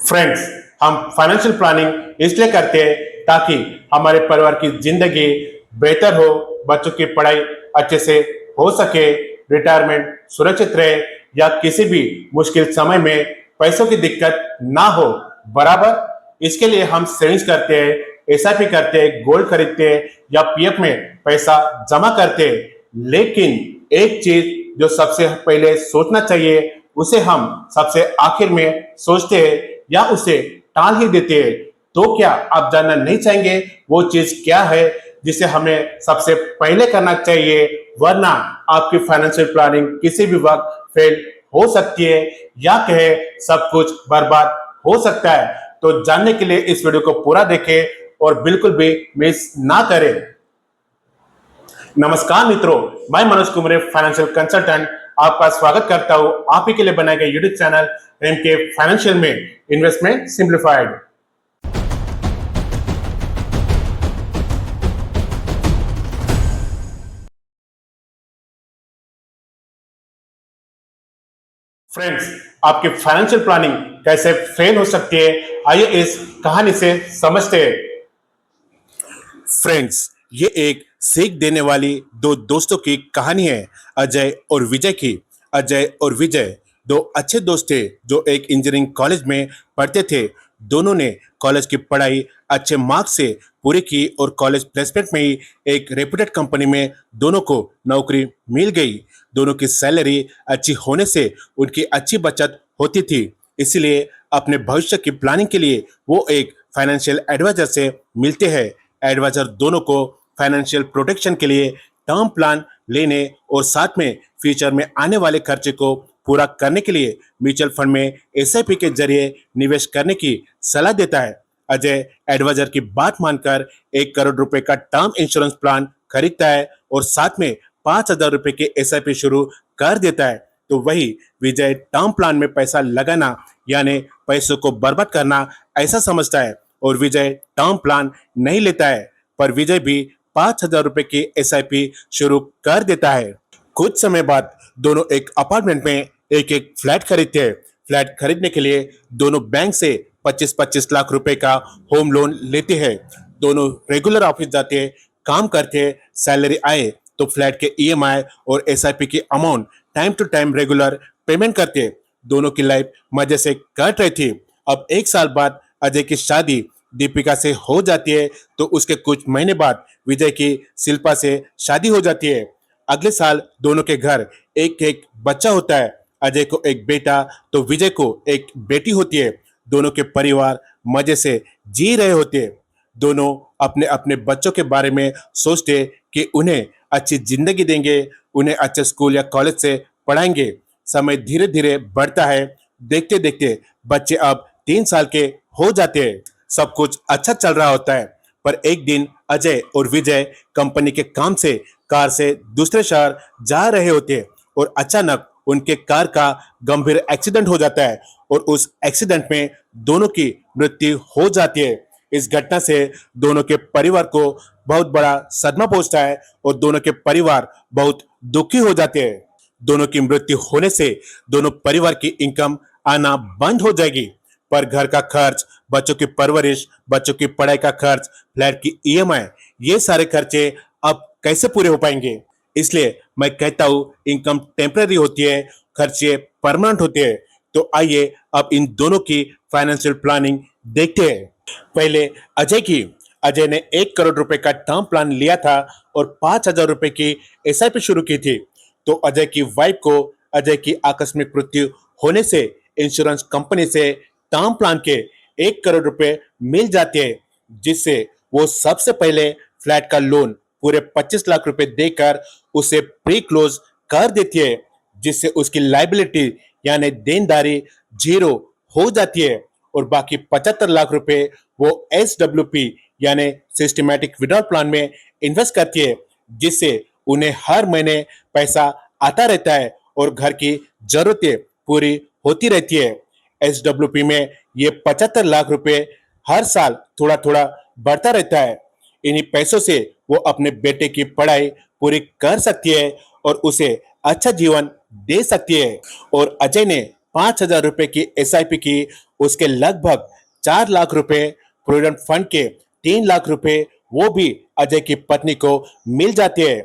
Friends, हम financial planning इसलिए करते हैं ताकि हमारे परिवार की जिंदगी बेहतर हो, बच्चों की पढ़ाई अच्छे से हो सके, रिटायरमेंट सुरक्षित रहे या किसी भी मुश्किल समय में पैसों की दिक्कत ना हो। बराबर, इसके लिए हम सेविंग्स करते हैं, एसआईपी करते हैं, गोल्ड खरीदते हैं या पीएफ में पैसा जमा करते हैं। लेकिन एक चीज जो सबसे पहले सोचना चाहिए, उसे हम सबसे आखिर में सोचते हैं या उसे टाल ही देते हैं। तो क्या आप जानना नहीं चाहेंगे वो चीज क्या है जिसे हमें सबसे पहले करना चाहिए, वरना आपकी फाइनेंशियल प्लानिंग किसी भी वक्त फेल हो सकती है या कहे सब कुछ बर्बाद हो सकता है। तो जानने के लिए इस वीडियो को पूरा देखें और बिल्कुल भी मिस ना करें। नमस्कार मित्रों, मैं मनोज कुमार, फाइनेंशियल कंसल्टेंट, आपका स्वागत करता हूं आप ही के लिए बनाए गए यूट्यूब चैनल एमके फाइनेंशियल में इन्वेस्टमेंट सिंप्लीफाइड। फ्रेंड्स, आपकी फाइनेंशियल प्लानिंग कैसे फेल हो सकती है, आइए इस कहानी से समझते हैं। फ्रेंड्स, ये एक सीख देने वाली दो दोस्तों की कहानी है, अजय और विजय की। अजय और विजय दो अच्छे दोस्त थे जो एक इंजीनियरिंग कॉलेज में पढ़ते थे। दोनों ने कॉलेज की पढ़ाई अच्छे मार्क्स से पूरी की और कॉलेज प्लेसमेंट में ही एक रेप्यूटेड कंपनी में दोनों को नौकरी मिल गई। दोनों की सैलरी अच्छी होने से उनकी अच्छी बचत होती थी, इसलिए अपने भविष्य की प्लानिंग के लिए वो एक फाइनेंशियल एडवाइजर से मिलते हैं। एडवाइजर दोनों को फाइनेंशियल प्रोटेक्शन के लिए टर्म प्लान लेने और साथ में फ्यूचर में आने वाले खर्चे को पूरा करने के लिए म्यूचुअल फंड में एसआईपी के जरिए निवेश करने की सलाह देता है। अजय एडवाइजर की बात मानकर 1 करोड़ रुपए का टर्म इंश्योरेंस प्लान खरीदता है और साथ में 5,000 रुपए की एसआईपी शुरू कर देता है। तो वही विजय टर्म प्लान में पैसा लगाना यानी पैसों को बर्बाद करना ऐसा समझता है और विजय टर्म प्लान नहीं लेता है, पर विजय भी 5,000 रुपए की एसआईपी शुरू कर देता है। कुछ समय बाद दोनों एक अपार्टमेंट में एक एक फ्लैट खरीदते हैं। फ्लैट खरीदने के लिए दोनों बैंक से 25-25 लाख रुपए का होम लोन लेते हैं। दोनों रेगुलर ऑफिस जाते हैं, काम करते हैं, सैलरी आए तो फ्लैट के ईएमआई और एसआईपी की amount time to time regular payment करते हैं। दोनों की लाइफ मजे से कट रही थी। अब 1 साल बाद अजय की शादी दीपिका से हो जाती है तो उसके कुछ महीने बाद विजय की शिल्पा से शादी हो जाती है। अगले साल दोनों के घर एक एक बच्चा होता है। अजय को एक बेटा तो विजय को एक बेटी होती है। दोनों के परिवार मजे से जी रहे होते हैं। दोनों अपने अपने बच्चों के बारे में सोचते कि उन्हें अच्छी जिंदगी देंगे, उन्हें अच्छे स्कूल या कॉलेज से पढ़ाएंगे। समय धीरे धीरे बढ़ता है। देखते देखते बच्चे अब 3 साल के हो जाते हैं। सब कुछ अच्छा चल रहा होता है, पर एक दिन अजय और विजय कंपनी के काम से कार से दूसरे शहर जा रहे होते हैं और अचानक उनके कार का गंभीर एक्सीडेंट हो जाता है और उस एक्सीडेंट में दोनों की मृत्यु हो जाती है। इस घटना से दोनों के परिवार को बहुत बड़ा सदमा पहुंचता है और दोनों के परिवार बहुत दुखी हो जाते हैं। दोनों की मृत्यु होने से दोनों परिवार की इनकम आना बंद हो जाएगी, पर घर का खर्च, बच्चों की परवरिश, बच्चों की पढ़ाई का खर्च, फ्लैट की ईएमआई, ये सारे खर्चे अब कैसे पूरे हो पाएंगे। इसलिए मैं कहता हूं इनकम टेम्पररी होती है, खर्चे परमानेंट होते हैं। तो आइए अब इन दोनों की फाइनेंशियल प्लानिंग देखते हैं। पहले अजय की। अजय ने 1 करोड़ रुपए का टर्म प्लान लिया था और 5,000 रुपए की एसआईपी शुरू की थी। तो अजय की वाइफ को अजय की आकस्मिक मृत्यु होने से इंश्योरेंस कंपनी से टर्म प्लान के 1 करोड़ रुपए मिल जाते हैं, जिससे वो सबसे पहले फ्लैट का लोन पूरे 25 लाख रुपए देकर उसे प्री क्लोज कर देती है, जिससे उसकी लाइबिलिटी यानी देनदारी जीरो हो जाती है और बाकी 75 लाख रुपए वो एसडब्ल्यूपी यानी सिस्टमैटिक विड्रॉल प्लान में इन्वेस्ट करती है, जिससे उन्हें हर महीने पैसा आता रहता है और घर की जरूरतें पूरी होती रहती है। एसडब्ल्यूपी में ये 75 लाख रुपए हर साल थोड़ा थोड़ा बढ़ता रहता है। इन्हीं पैसों से वो अपने बेटे की पढ़ाई पूरी कर सकती है और उसे अच्छा जीवन दे सकती है। और अजय ने 5,000 रुपए की SIP की, उसके लगभग 4 लाख रुपए, प्रोविडेंट फंड के 3 लाख रुपए वो भी अजय की पत्नी को मिल जाती है।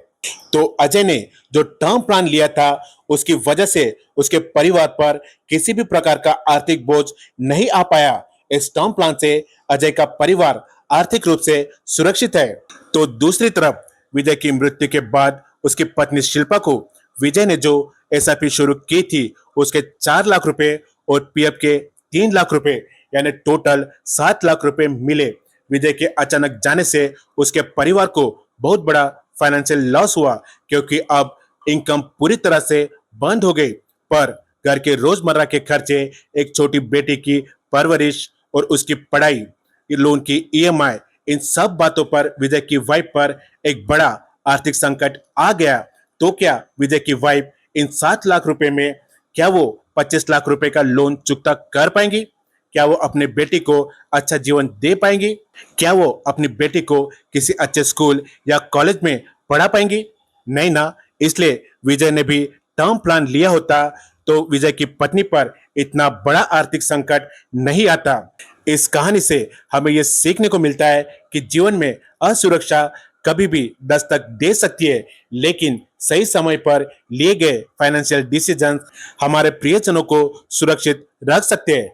तो अजय ने जो टर्म प्लान लिया था उसकी वजह से उसके परिवार पर किसी भी प्रकार का आर्थिक बोझ नहीं आ पाया। इस टर्म प्लान से अजय का परिवार आर्थिक रूप से सुरक्षित है। तो दूसरी तरफ विजय की मृत्यु के बाद उसकी पत्नी शिल्पा को विजय ने जो SIP शुरू की थी उसके 4 लाख रुपए और PF के 3 लाख रुपए यानी टोटल 7 लाख रुपए मिले। विजय के अचानक जाने से उसके परिवार को बहुत बड़ा फाइनेंशियल लॉस हुआ क्योंकि अब इनकम पूरी तरह से बंद हो गई। पर घर के रोजमर्रा के खर्चे, एक छोटी बेटी की परवरिश और उसकी पढ़ाई, लोन की EMI, इन सब बातों पर विजय की वाइफ पर एक बड़ा आर्थिक संकट आ गया। तो क्या विजय की वाइफ इन 7 लाख रुपए में क्या वो 25 लाख रुपए का लोन चुकता कर पाएंगी? क्या वो अपने बेटी को अच्छा जीवन दे पाएंगी? क्या वो अपनी बेटी को किसी अच्छे स्कूल या कॉलेज में पढ़ा पाएंगी? नहीं ना। इसलिए विजय ने भी टर्म प्लान लिया होता तो विजय की पत्नी पर इतना बड़ा आर्थिक संकट नहीं आता। इस कहानी से हमें यह सीखने को मिलता है कि जीवन में असुरक्षा कभी भी दस्तक दे सकती है, लेकिन सही समय पर लिए गए फाइनेंशियल डिसीजन हमारे प्रियजनों को सुरक्षित रख सकते हैं।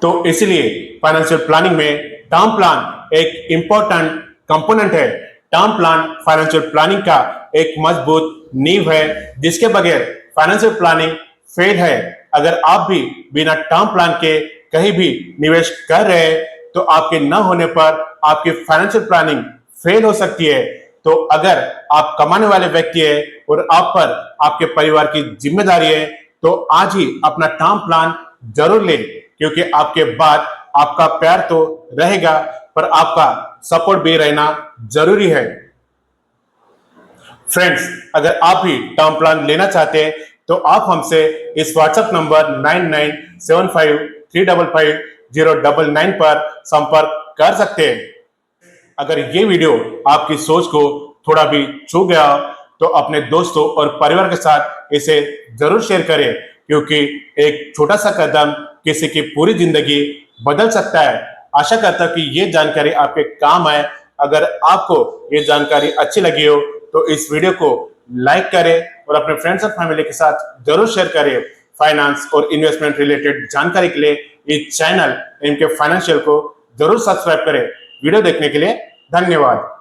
तो इसलिए फाइनेंशियल प्लानिंग में टर्म प्लान एक इंपॉर्टेंट कंपोनेंट है। टर्म प्लान फाइनेंशियल प्लानिंग का एक मजबूत नींव है, जिसके बगैर फाइनेंशियल प्लानिंग फेल है। अगर आप भी बिना टर्म प्लान के कहीं भी निवेश कर रहे हैं तो आपके न होने पर आपकी फाइनेंशियल प्लानिंग फेल हो सकती है। तो अगर आप कमाने वाले व्यक्ति है और आप पर आपके परिवार की जिम्मेदारी है तो आज ही अपना टर्म प्लान जरूर लें, क्योंकि आपके बाद आपका प्यार तो रहेगा पर आपका सपोर्ट भी रहना जरूरी है। फ्रेंड्स, अगर आप भी टर्म प्लान लेना चाहते हैं तो आप हमसे इस व्हाट्सएप नंबर 9975355099 पर संपर्क कर सकते हैं। अगर ये वीडियो आपकी सोच को थोड़ा भी छू गया तो अपने दोस्तों और परिवार के साथ इसे जरूर शेयर करें, क्योंकि एक छोटा सा कदम किसी की पूरी जिंदगी बदल सकता है। आशा करता हूं कि ये जानकारी आपके काम आए। अगर आपको ये जानकारी अच्छी लगी हो तो इस वीडियो को लाइक करें और अपने फ्रेंड्स और फैमिली के साथ जरूर शेयर करें। फाइनेंस और इन्वेस्टमेंट रिलेटेड जानकारी के लिए इस चैनल इनके फाइनेंशियल को जरूर सब्सक्राइब करें। वीडियो देखने के लिए धन्यवाद।